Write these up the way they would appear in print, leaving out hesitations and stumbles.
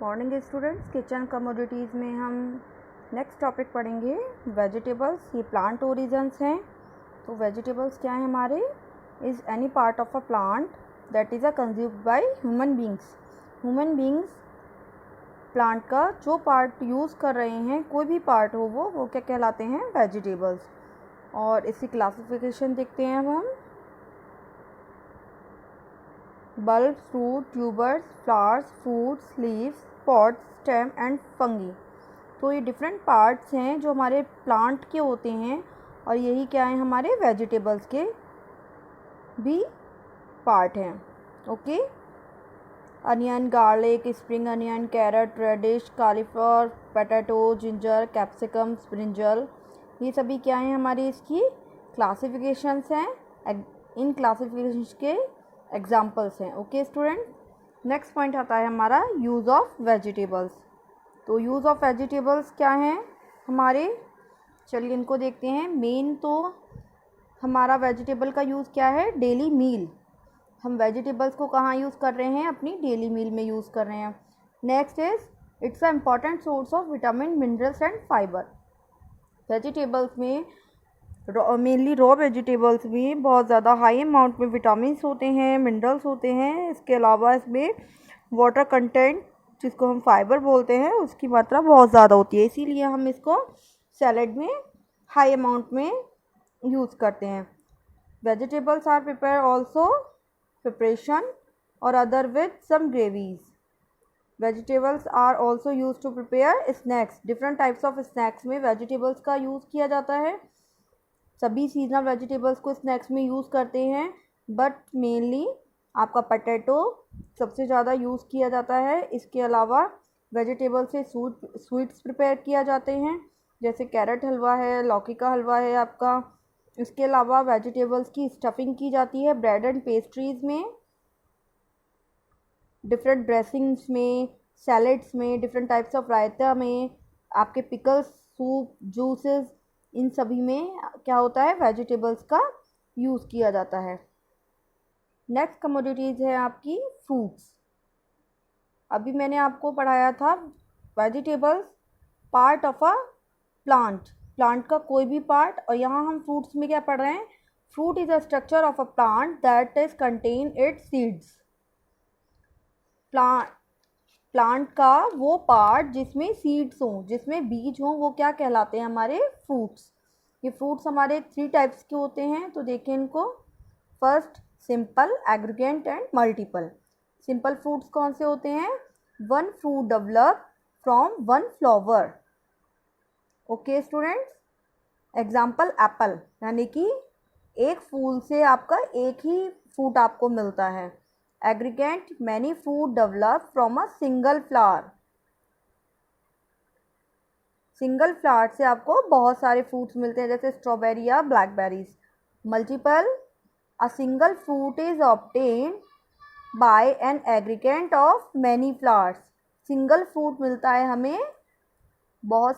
Morning students, kitchen commodities में हम next topic पढ़ेंगे वेजिटेबल्स। ये प्लांट ओरिजन्स हैं। तो वेजिटेबल्स क्या हैं हमारे? Is any part of a plant that is consumed by human beings plant का जो पार्ट यूज़ कर रहे हैं, कोई भी पार्ट हो वो क्या कहलाते हैं? वेजिटेबल्स। और इसकी क्लासिफिकेशन देखते हैं अब हम। Bulb, fruit, tubers, flowers, fruits, leaves, pots, stem and fungi. तो ये डिफरेंट पार्ट्स हैं जो हमारे प्लांट के होते हैं, और यही क्या है, हमारे वेजिटेबल्स के भी पार्ट हैं। Okay. Onion, garlic, spring onion, carrot, radish, cauliflower, potato, ginger, capsicum, brinjal, ये सभी क्या हैं, हमारी इसकी क्लासिफिकेशंस हैं। इन क्लासिफिकेशंस के एग्जाम्पल्स हैं। ओके स्टूडेंट, नेक्स्ट पॉइंट आता है हमारा यूज़ ऑफ वेजिटेबल्स। तो यूज़ ऑफ वेजिटेबल्स क्या हैं हमारे? चलिए इनको देखते हैं। मेन तो हमारा वेजिटेबल का यूज़ क्या है? Daily meal. हम वेजिटेबल्स को कहाँ यूज़ कर रहे हैं? अपनी डेली मील में यूज़ कर रहे हैं। Next is it's a important source of vitamin, minerals and fibre. Vegetables में मेनली रॉ वेजिटेबल्स में बहुत ज़्यादा हाई अमाउंट में विटामिन्स होते हैं, मिनरल्स होते हैं। इसके अलावा इसमें वाटर कंटेंट, जिसको हम फाइबर बोलते हैं, उसकी मात्रा बहुत ज़्यादा होती है। इसीलिए हम इसको सैलेड में हाई अमाउंट में यूज़ करते हैं। Vegetables are prepare also preparation और other with some gravies. Vegetables are also use to prepare snacks. Different types of snacks में वेजिटेबल्स का यूज़ किया जाता है। सभी सीजनल वेजिटेबल्स को स्नैक्स में यूज़ करते हैं, बट मेनली आपका पोटैटो सबसे ज़्यादा यूज़ किया जाता है। इसके अलावा वेजिटेबल से स्वीट्स प्रिपेयर किया जाते हैं, जैसे कैरेट हलवा है, लौकी का हलवा है आपका। इसके अलावा वेजिटेबल्स की स्टफिंग की जाती है ब्रेड एंड पेस्ट्रीज़ में, डिफरेंट ड्रेसिंग्स में, सैलेड्स में, डिफरेंट टाइप्स ऑफ रायता में, आपके पिकल्स, सूप, जूसेस, इन सभी में क्या होता है? वेजिटेबल्स का यूज़ किया जाता है। नेक्स्ट कमोडिटीज़ है आपकी फ्रूट्स। अभी मैंने आपको पढ़ाया था vegetables part of a plant का कोई भी पार्ट, और यहाँ हम फ्रूट्स में क्या पढ़ रहे हैं? Fruit is a structure of a plant that is contain it's seeds. Plant का वो पार्ट जिसमें सीड्स हों, जिसमें बीज हों, वो क्या कहलाते हैं? हमारे फ्रूट्स। ये फ्रूट्स हमारे 3 टाइप्स के होते हैं, तो देखें इनको। First, simple, एग्रीगेंट and multiple. Simple fruits कौन से होते हैं? One fruit develop from one flower. Okay students, example Apple, यानी कि एक फूल से आपका एक ही फ्रूट आपको मिलता है। एग्रीगेंट, many fruit develop from a single flower. Single flower से आपको बहुत सारे फ्रूट्स मिलते हैं, जैसे स्ट्रॉबेरी या blackberries. Multiple, a single fruit is obtained by an aggregate of many flowers. Single fruit मिलता है हमें बहुत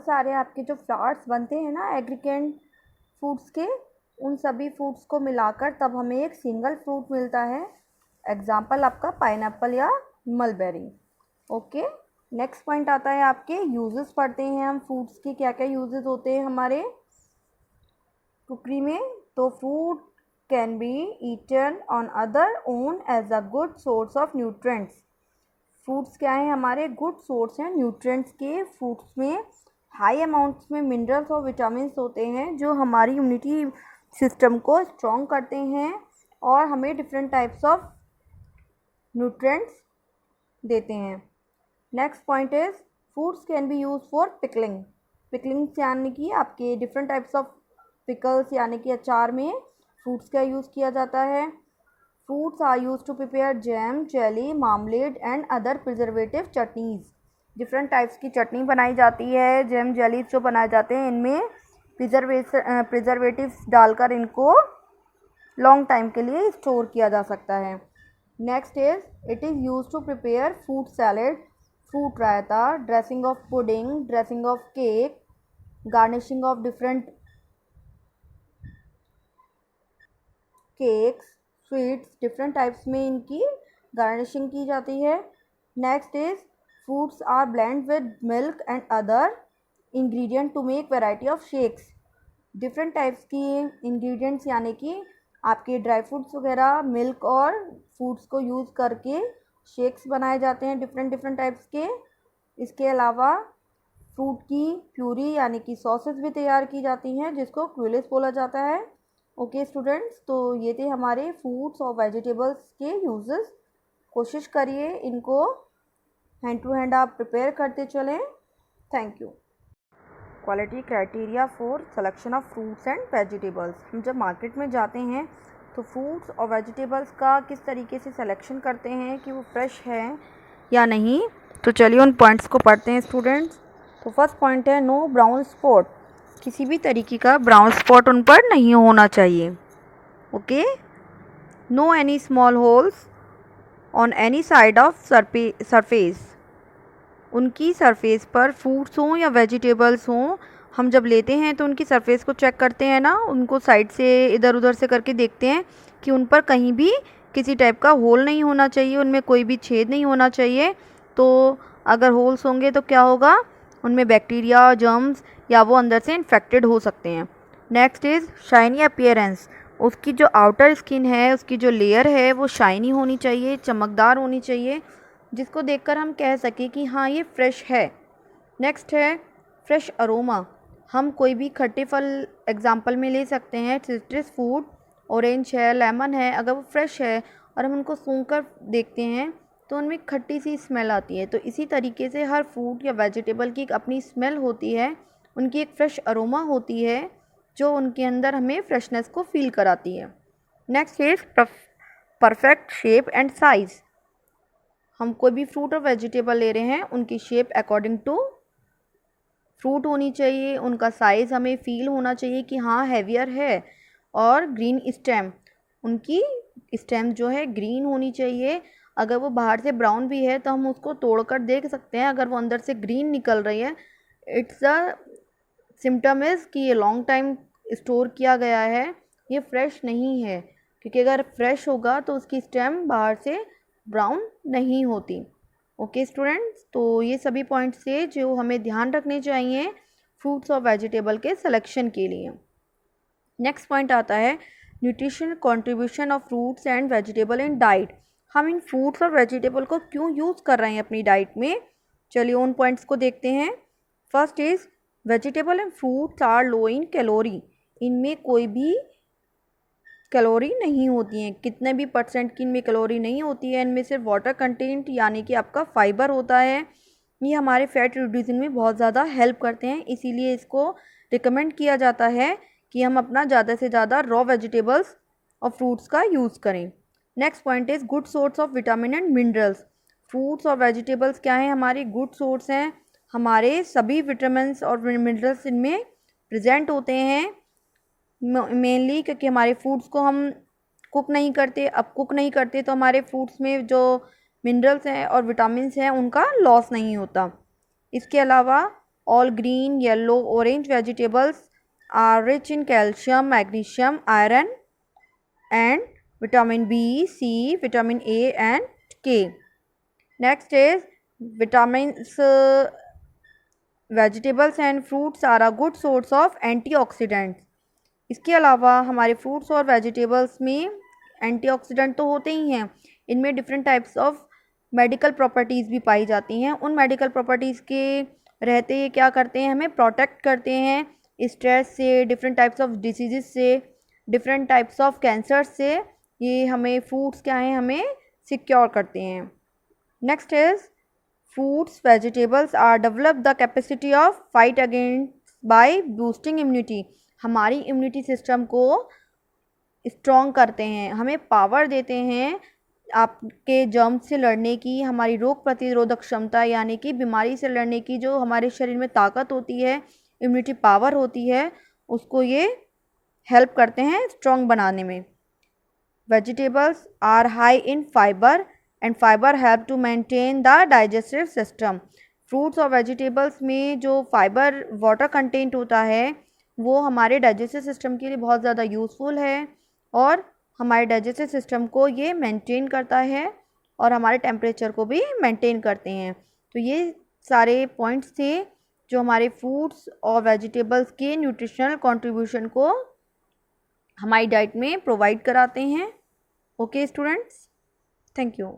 सारे आपके जो फ्लावर्स बनते हैं ना एग्रीगेंट फ्रूट्स के, उन सभी फ्रूट्स को मिलाकर तब हमें एक सिंगल फ्रूट मिलता है। एग्जाम्पल आपका पाइनएप्पल या मलबेरी। ओके, नेक्स्ट पॉइंट आता है आपके यूजेस। पढ़ते हैं हम फ्रूट्स के क्या क्या यूजेस होते हैं हमारे कुकरी में। तो fruit can be eaten on other own as a good source of nutrients. Fruits क्या है? हमारे गुड सोर्स हैं न्यूट्रिएंट्स के। फ्रूट्स में हाई अमाउंट्स में मिनरल्स और विटामिन्स होते हैं, जो हमारी इम्यूनिटी सिस्टम को स्ट्रॉन्ग करते हैं और हमें डिफरेंट टाइप्स ऑफ न्यूट्रिएंट्स देते हैं। Next point is fruits can be use for pickling. Pickling यानी कि आपके डिफरेंट टाइप्स ऑफ पिकल्स, यानी कि अचार में फ्रूट्स का यूज़ किया जाता है। Fruits are use to prepare jam, jelly, marmalade and other preservative chutneys. Different types की चटनी बनाई जाती है, जैम, जेली जो बनाए जाते हैं, इनमें प्रिजर्वेटिव्स डालकर इनको लॉन्ग टाइम के लिए स्टोर किया जा सकता है। Next is it is use to prepare fruit salad, fruit raita, dressing of pudding, dressing of cake, garnishing of different cakes, sweets, different types में इनकी गार्निशिंग की जाती है। Next is fruits are blend with milk and other ingredient to make variety of shakes. Different types की ingredients यानी कि आपके dry fruits वगैरह, मिल्क और फ्रूट्स को यूज़ करके शेक्स बनाए जाते हैं डिफरेंट डिफरेंट टाइप्स के। इसके अलावा फ्रूट की प्यूरी यानी कि सॉसेस भी तैयार की जाती हैं जिसको क्विलिस बोला जाता है। ओके स्टूडेंट्स, तो ये थे हमारे फ्रूट्स और वेजिटेबल्स के यूजेस। कोशिश करिए इनको हैंड टू हैंड आप प्रिपेयर करते चलें। Thank you. Quality criteria for selection of fruits and vegetables. हम जब मार्केट में जाते हैं तो फ्रूट्स और वेजिटेबल्स का किस तरीके से सिलेक्शन करते हैं कि वो फ्रेश है या नहीं। तो चलिए उन पॉइंट्स को पढ़ते हैं स्टूडेंट्स। तो फर्स्ट पॉइंट है नो ब्राउन स्पॉट। किसी भी तरीके का ब्राउन स्पॉट उन पर नहीं होना चाहिए। Okay. No any small holes on any side of surface. उनकी सरफेस पर फ्रूट्स हों या वेजिटेबल्स हों, हम जब लेते हैं तो उनकी सरफेस को चेक करते हैं ना, उनको साइड से इधर उधर से करके देखते हैं कि उन पर कहीं भी किसी टाइप का होल नहीं होना चाहिए, उनमें कोई भी छेद नहीं होना चाहिए। तो अगर होल्स होंगे तो क्या होगा, उनमें बैक्टीरिया, जर्म्स या वो अंदर से इन्फेक्टेड हो सकते हैं। Next is shiny appearance. उसकी जो आउटर स्किन है, उसकी जो लेयर है वो शाइनी होनी चाहिए, चमकदार होनी चाहिए, जिसको देखकर हम कह सकें कि हाँ ये फ्रेश है। नेक्स्ट है फ्रेश अरोमा। हम कोई भी खट्टे फल एग्जांपल में ले सकते हैं, सिट्रस फ्रूट, ऑरेंज है, लेमन है, अगर वो फ्रेश है और हम उनको सूंघ कर देखते हैं तो उनमें खट्टी सी स्मेल आती है। तो इसी तरीके से हर फ्रूट या वेजिटेबल की एक अपनी स्मेल होती है, उनकी एक फ्रेश अरोमा होती है जो उनके अंदर हमें फ्रेशनेस को फील कराती है। Next is perfect shape and size. हम कोई भी फ्रूट और वेजिटेबल ले रहे हैं, उनकी शेप अकॉर्डिंग टू फ्रूट होनी चाहिए, उनका साइज़ हमें फील होना चाहिए कि हाँ हैवियर है। और ग्रीन स्टेम, उनकी स्टेम जो है ग्रीन होनी चाहिए। अगर वो बाहर से ब्राउन भी है तो हम उसको तोड़कर देख सकते हैं, अगर वो अंदर से ग्रीन निकल रही है इट्स अ सिम्टम इज़ कि ये लॉन्ग टाइम स्टोर किया गया है, ये फ्रेश नहीं है। क्योंकि अगर फ्रेश होगा तो उसकी स्टेम बाहर से ब्राउन नहीं होती। ओके स्टूडेंट्स, तो ये सभी पॉइंट्स थे जो हमें ध्यान रखने चाहिए फ्रूट्स और वेजिटेबल के सिलेक्शन के लिए। नेक्स्ट पॉइंट आता है nutrition contribution of fruits and vegetable in diet. हम इन फ्रूट्स और वेजिटेबल को क्यों यूज़ कर रहे हैं अपनी डाइट में, चलिए उन पॉइंट्स को देखते हैं। First is vegetable and fruits are low in calorie. इनमें कोई भी कैलोरी नहीं होती हैं, कितने भी परसेंट की इनमें कैलोरी नहीं होती है। इनमें सिर्फ वाटर कंटेंट यानी कि आपका फाइबर होता है। ये हमारे फैट रिड्यूसिंग में बहुत ज़्यादा हेल्प करते हैं, इसीलिए इसको रिकमेंड किया जाता है कि हम अपना ज़्यादा से ज़्यादा रॉ वेजिटेबल्स और फ्रूट्स का यूज़ करें। Next point is good source of vitamin and minerals. Fruits और वेजिटेबल्स क्या हैं, हमारे गुड सोर्स हैं, हमारे सभी विटामिन और मिनरल्स इनमें प्रेजेंट होते हैं। मेनली क्योंकि हमारे फूड्स को हम कुक नहीं करते, अब कुक नहीं करते तो हमारे फूड्स में जो मिनरल्स हैं और विटामिन्स हैं उनका लॉस नहीं होता। इसके अलावा all green, yellow, orange vegetables are rich in calcium, magnesium, iron and vitamin B, C, vitamin A and K. Next is vitamins, vegetables and fruits are a good source of antioxidants. इसके अलावा हमारे fruits और vegetables में antioxidant तो होते ही हैं, इनमें different types of medical properties भी पाई जाती हैं। उन मेडिकल प्रॉपर्टीज़ के रहते ये क्या करते हैं, हमें प्रोटेक्ट करते हैं स्ट्रेस से, डिफरेंट टाइप्स ऑफ डिसीज़ से, डिफरेंट टाइप्स ऑफ कैंसर से। ये हमें फ्रूट्स क्या हैं, हमें सिक्योर करते हैं। Next is fruits vegetables are develop the capacity of fight against by boosting immunity. हमारी इम्यूनिटी सिस्टम को स्ट्रॉन्ग करते हैं, हमें पावर देते हैं आपके जर्म्स से लड़ने की, हमारी रोग प्रतिरोधक क्षमता यानी कि बीमारी से लड़ने की जो हमारे शरीर में ताकत होती है, इम्यूनिटी पावर होती है, उसको ये हेल्प करते हैं स्ट्रॉन्ग बनाने में। Vegetables are high in fibre and fibre help to maintain the digestive system. Fruits और वेजिटेबल्स में जो फाइबर वाटर कंटेंट होता है वो हमारे डाइजेस्टिव सिस्टम के लिए बहुत ज़्यादा यूज़फुल है और हमारे डाइजेस्टिव सिस्टम को ये मेंटेन करता है और हमारे टेम्परेचर को भी मेंटेन करते हैं। तो ये सारे पॉइंट्स थे जो हमारे फ्रूट्स और वेजिटेबल्स के न्यूट्रिशनल कंट्रीब्यूशन को हमारी डाइट में प्रोवाइड कराते हैं। Okay students, thank you.